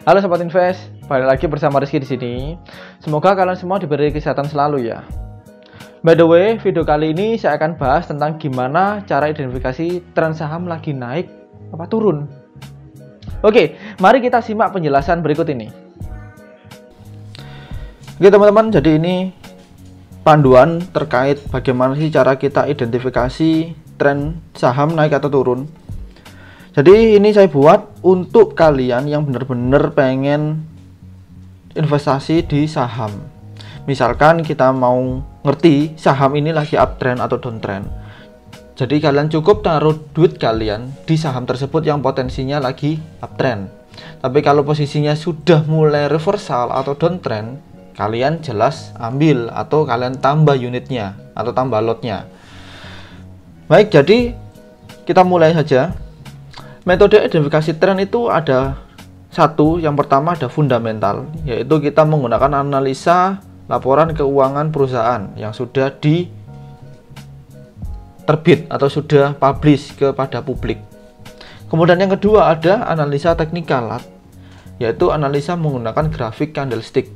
Halo Sobat Invest, balik lagi bersama Rizky di sini. Semoga kalian semua diberi kesehatan selalu ya. By the way, video kali ini saya akan bahas tentang gimana cara identifikasi tren saham lagi naik apa turun. Oke, mari kita simak penjelasan berikut ini. Oke teman-teman, jadi ini panduan terkait bagaimana sih cara kita identifikasi tren saham naik atau turun. Jadi ini saya buat untuk kalian yang benar-benar pengen investasi di saham. Misalkan kita mau ngerti saham ini lagi uptrend atau downtrend. Jadi kalian cukup taruh duit kalian di saham tersebut yang potensinya lagi uptrend. Tapi kalau posisinya sudah mulai reversal atau downtrend, kalian jelas ambil atau kalian tambah unitnya atau tambah lotnya. Baik, jadi kita mulai saja. Metode identifikasi tren itu ada satu, yang pertama ada fundamental, yaitu kita menggunakan analisa laporan keuangan perusahaan yang sudah terbit atau sudah publish kepada publik. Kemudian yang kedua ada analisa teknikal, yaitu analisa menggunakan grafik candlestick.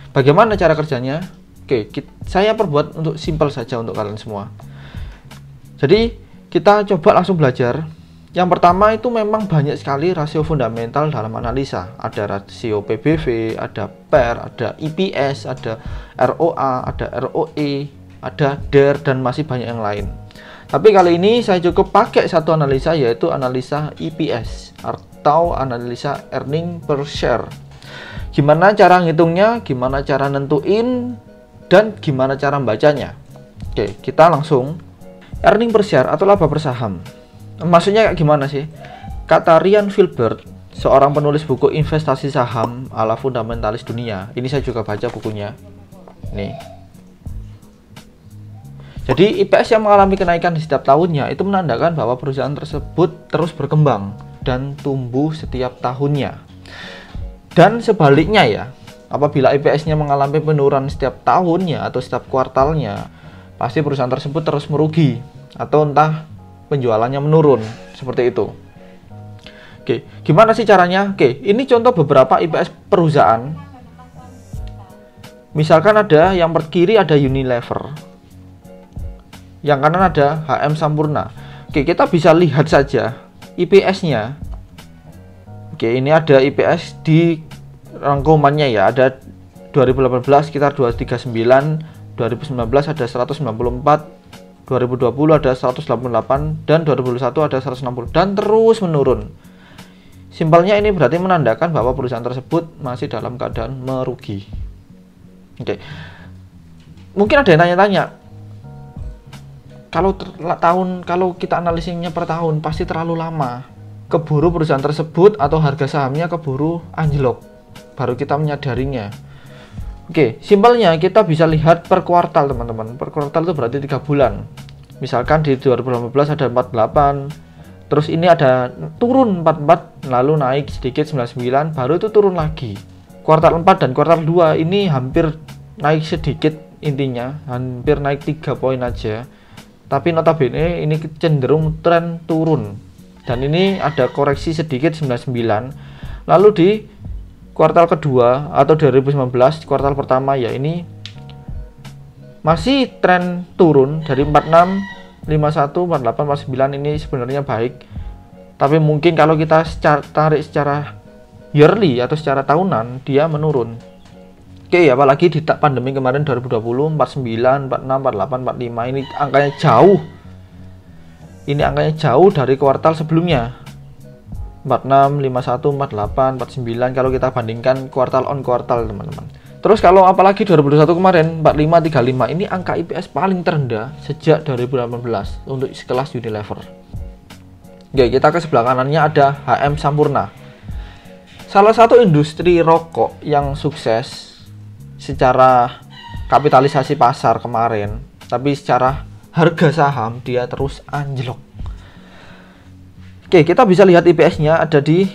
Bagaimana cara kerjanya? Oke, saya perbuat untuk simpel saja untuk kalian semua. Jadi kita coba langsung belajar. Yang pertama itu memang banyak sekali rasio fundamental dalam analisa. Ada rasio PBV, ada PER, ada EPS, ada ROA, ada ROE, ada DER, dan masih banyak yang lain. Tapi kali ini saya cukup pakai satu analisa, yaitu analisa EPS atau analisa earning per share. Gimana cara ngitungnya, gimana cara nentuin, dan gimana cara membacanya. Oke, kita langsung earning per share atau laba per saham. Maksudnya kayak gimana sih? Kata Ryan Filbert, seorang penulis buku investasi saham ala fundamentalis dunia. Ini saya juga baca bukunya. Nih. Jadi IPS yang mengalami kenaikan di setiap tahunnya itu menandakan bahwa perusahaan tersebut terus berkembang dan tumbuh setiap tahunnya. Dan sebaliknya ya, apabila IPS-nya mengalami penurunan setiap tahunnya atau setiap kuartalnya, pasti perusahaan tersebut terus merugi atau entah penjualannya menurun, seperti itu. Oke, gimana sih caranya? Oke, ini contoh beberapa IPS perusahaan. Misalkan ada yang per kiri ada Unilever, yang kanan ada HM Sampurna. Oke, kita bisa lihat saja IPS-nya. Oke, ini ada IPS di rangkumannya ya, ada 2018 sekitar 239, 2019 ada 194, 2020 ada 188, dan 2021 ada 160, dan terus menurun. Simpelnya ini berarti menandakan bahwa perusahaan tersebut masih dalam keadaan merugi. Oke. Mungkin ada yang tanya-tanya, kalau kita analisisnya per tahun pasti terlalu lama. Keburu perusahaan tersebut atau harga sahamnya keburu anjlok, baru kita menyadarinya. Oke, simpelnya kita bisa lihat per kuartal teman-teman. Per kuartal itu berarti 3 bulan. Misalkan di 2018 ada 48, terus ini ada turun 44, lalu naik sedikit 99, baru itu turun lagi. Kuartal 4 dan kuartal 2 ini hampir naik sedikit, intinya hampir naik 3 poin aja. Tapi notabene ini cenderung tren turun. Dan ini ada koreksi sedikit 99. Lalu di kuartal kedua atau 2019 kuartal pertama ya ini masih tren turun dari 46, 51, 48, 49 ini sebenarnya baik. Tapi mungkin kalau kita tarik secara yearly atau secara tahunan dia menurun. Oke, apalagi di pandemi kemarin 2020 49, 46, 48, 45 ini angkanya jauh. Ini angkanya jauh dari kuartal sebelumnya. 46, 51, 48, 49 kalau kita bandingkan kuartal on kuartal teman-teman. Terus kalau apalagi 2021 kemarin 45, 35 ini angka IPS paling terendah sejak 2018 untuk sekelas Unilever. Oke, kita ke sebelah kanannya ada HM Sampurna. Salah satu industri rokok yang sukses secara kapitalisasi pasar kemarin, tapi secara harga saham dia terus anjlok. Oke, kita bisa lihat IPS-nya ada di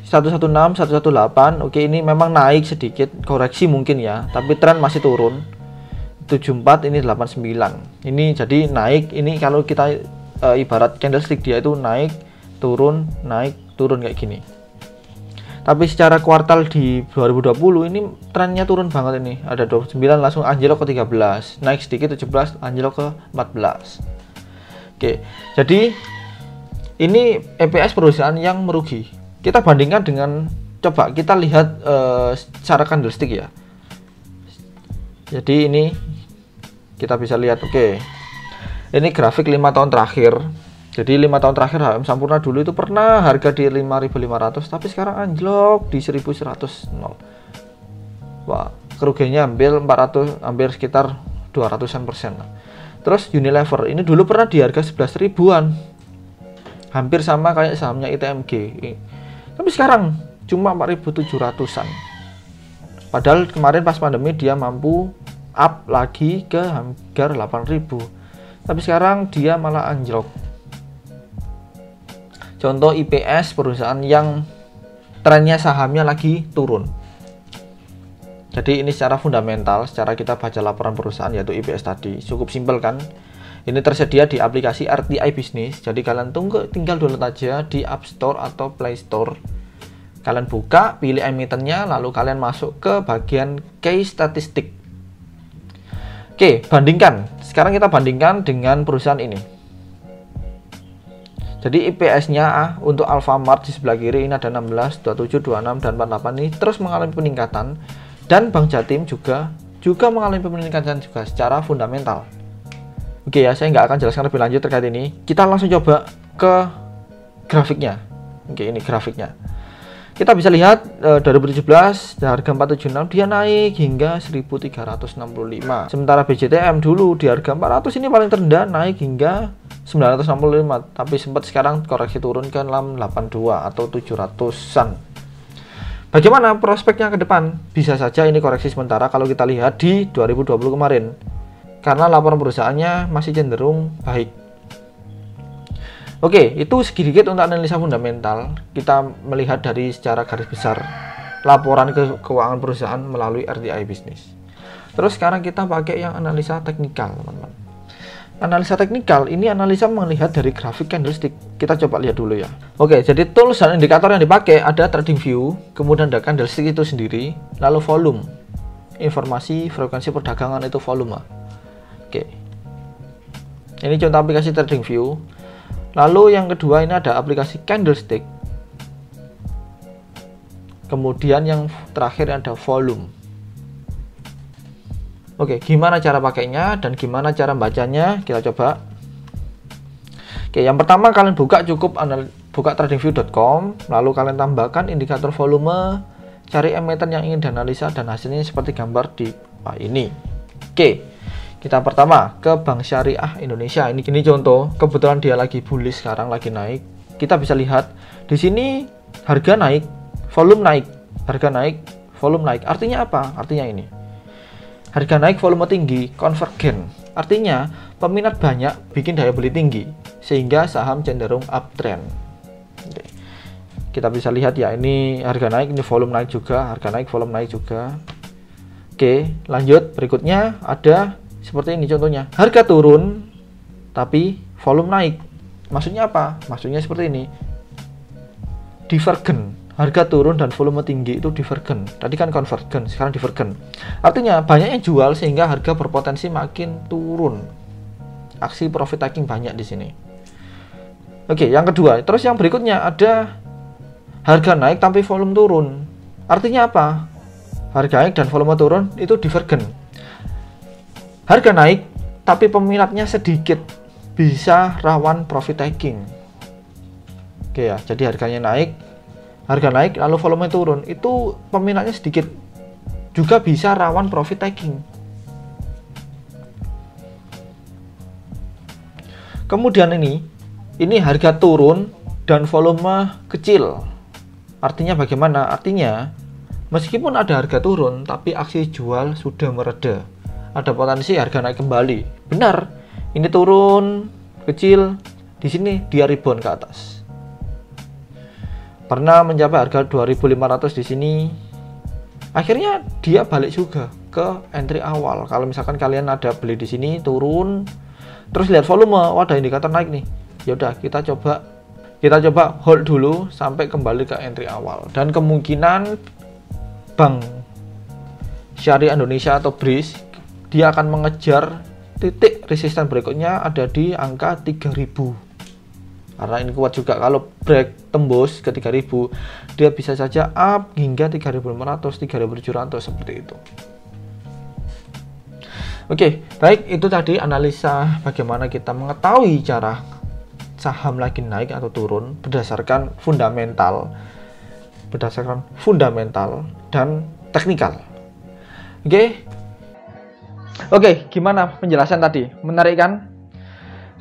116, 118. Oke, ini memang naik sedikit, koreksi mungkin ya, tapi tren masih turun. 74, ini 89. Ini jadi naik, ini kalau kita ibarat candlestick dia itu naik, turun, kayak gini. Tapi secara kuartal di 2020 ini trennya turun banget ini. Ada 29 langsung anjlok ke 13, naik sedikit 17, anjlok ke 14. Oke, jadi ini EPS perusahaan yang merugi. Kita bandingkan dengan, coba kita lihat secara candlestick ya. Jadi ini kita bisa lihat, oke. Ini grafik 5 tahun terakhir. Jadi 5 tahun terakhir HM Sampurna dulu itu pernah harga di 5.500, tapi sekarang anjlok di 1.100. Wah, kerugiannya hampir sekitar 200%. Terus Unilever ini dulu pernah di harga 11 ribuan. Hampir sama kayak sahamnya ITMG. Tapi sekarang cuma 4.700-an. Padahal kemarin pas pandemi dia mampu up lagi ke harga 8.000. Tapi sekarang dia malah anjlok. Contoh IPS, perusahaan yang trennya sahamnya lagi turun. Jadi ini secara fundamental, secara kita baca laporan perusahaan yaitu IPS tadi, cukup simpel kan. Ini tersedia di aplikasi RTI Business. Jadi kalian tinggal download aja di App Store atau Play Store. Kalian buka, pilih emitennya, lalu kalian masuk ke bagian case statistik. Oke, bandingkan. Sekarang kita bandingkan dengan perusahaan ini. Jadi IPS-nya untuk Alfamart di sebelah kiri ini ada 16, 27, 26, dan 48 ini terus mengalami peningkatan. Dan Bank Jatim juga mengalami peningkatan juga secara fundamental. Oke ya, saya nggak akan jelaskan lebih lanjut terkait ini. Kita langsung coba ke grafiknya. Oke, ini grafiknya. Kita bisa lihat 2017 harga 476 dia naik hingga 1365. Sementara BJTM dulu di harga 400 ini paling terendah naik hingga 965, tapi sempat sekarang koreksi turun ke 682 atau 700-an. Bagaimana prospeknya ke depan? Bisa saja ini koreksi sementara kalau kita lihat di 2020 kemarin. Karena laporan perusahaannya masih cenderung baik. Oke, itu sedikit untuk analisa fundamental. Kita melihat dari secara garis besar laporan keuangan perusahaan melalui RTI Business. Terus sekarang kita pakai yang analisa teknikal, teman-teman. Analisa teknikal ini analisa melihat dari grafik candlestick. Kita coba lihat dulu ya. Oke, jadi tools dan indikator yang dipakai ada trading view, kemudian ada candlestick itu sendiri, lalu volume. Informasi frekuensi perdagangan itu volume. Oke. Ini contoh aplikasi trading view. Lalu yang kedua ini ada aplikasi candlestick. Kemudian yang terakhir ada volume. Oke, gimana cara pakainya dan gimana cara bacanya? Kita coba. Oke, yang pertama kalian buka buka tradingview.com, lalu kalian tambahkan indikator volume, cari emiten yang ingin dianalisa dan hasilnya seperti gambar di ini. Oke, kita pertama ke Bank Syariah Indonesia. Ini contoh, kebetulan dia lagi bullish sekarang, lagi naik. Kita bisa lihat di sini harga naik, volume naik, harga naik, volume naik. Artinya apa? Artinya ini. Harga naik, volume tinggi, konvergen. Artinya, peminat banyak bikin daya beli tinggi, sehingga saham cenderung uptrend. Oke. Kita bisa lihat ya, ini harga naik, ini volume naik juga, harga naik, volume naik juga. Oke, lanjut. Berikutnya ada seperti ini contohnya. Harga turun, tapi volume naik. Maksudnya apa? Maksudnya seperti ini. Divergen. Harga turun dan volume tinggi itu divergen. Tadi kan konvergen, sekarang divergen. Artinya banyak yang jual sehingga harga berpotensi makin turun. Aksi profit taking banyak di sini. Oke, yang kedua. Terus yang berikutnya ada harga naik tapi volume turun. Artinya apa? Harga naik dan volume turun itu divergen. Harga naik tapi peminatnya sedikit, bisa rawan profit taking. Oke ya, jadi harganya naik, harga naik lalu volume turun, itu peminatnya sedikit, juga bisa rawan profit taking. Kemudian ini harga turun dan volume kecil. Artinya bagaimana? Artinya meskipun ada harga turun tapi aksi jual sudah mereda, ada potensi harga naik kembali. Benar, ini turun kecil, di sini dia rebound ke atas. Pernah mencapai harga 2.500 di sini. Akhirnya dia balik juga ke entry awal. Kalau misalkan kalian ada beli di sini turun, terus lihat volume, wadah indikator naik nih. Ya udah, kita coba Kita coba hold dulu sampai kembali ke entry awal, dan kemungkinan Bank Syariah Indonesia atau BRIS dia akan mengejar titik resisten berikutnya ada di angka 3000. Karena ini kuat juga, kalau break tembus ke 3000 dia bisa saja up hingga 3500, 3700 seperti itu. Oke, baik, itu tadi analisa bagaimana kita mengetahui cara saham lagi naik atau turun berdasarkan fundamental dan teknikal. Oke, gimana penjelasan tadi? Menarik kan?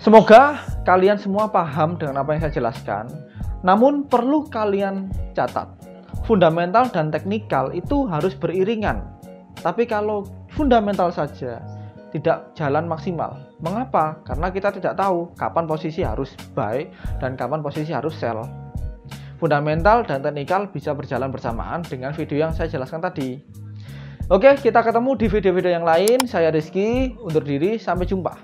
Semoga kalian semua paham dengan apa yang saya jelaskan. Namun perlu kalian catat, fundamental dan teknikal itu harus beriringan. Tapi kalau fundamental saja tidak jalan maksimal. Mengapa? Karena kita tidak tahu kapan posisi harus buy dan kapan posisi harus sell. Fundamental dan teknikal bisa berjalan bersamaan dengan video yang saya jelaskan tadi. Oke, kita ketemu di video-video yang lain. Saya Rizky, undur diri, sampai jumpa.